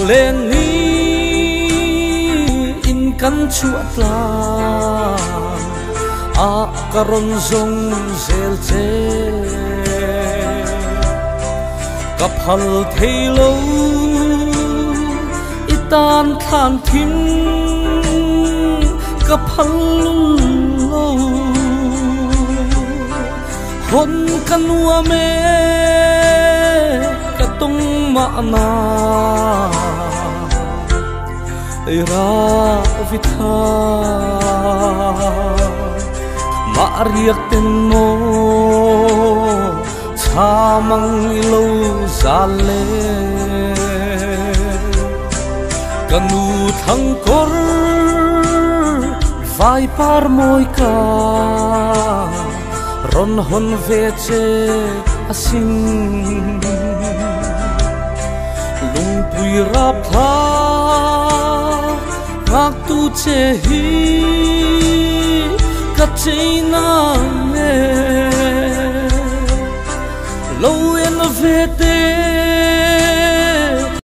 lên ni in kan chuat la a karon zong zel che kapal thelo itan than thin kapal lo hon kanwa me katung ma na ra vitha ma riak ten mo chamang ilo zale kanu thang kor vai par moi ka ron hon ve che asin lung pui rap tha ngak tu che hi ka china me lo en ve te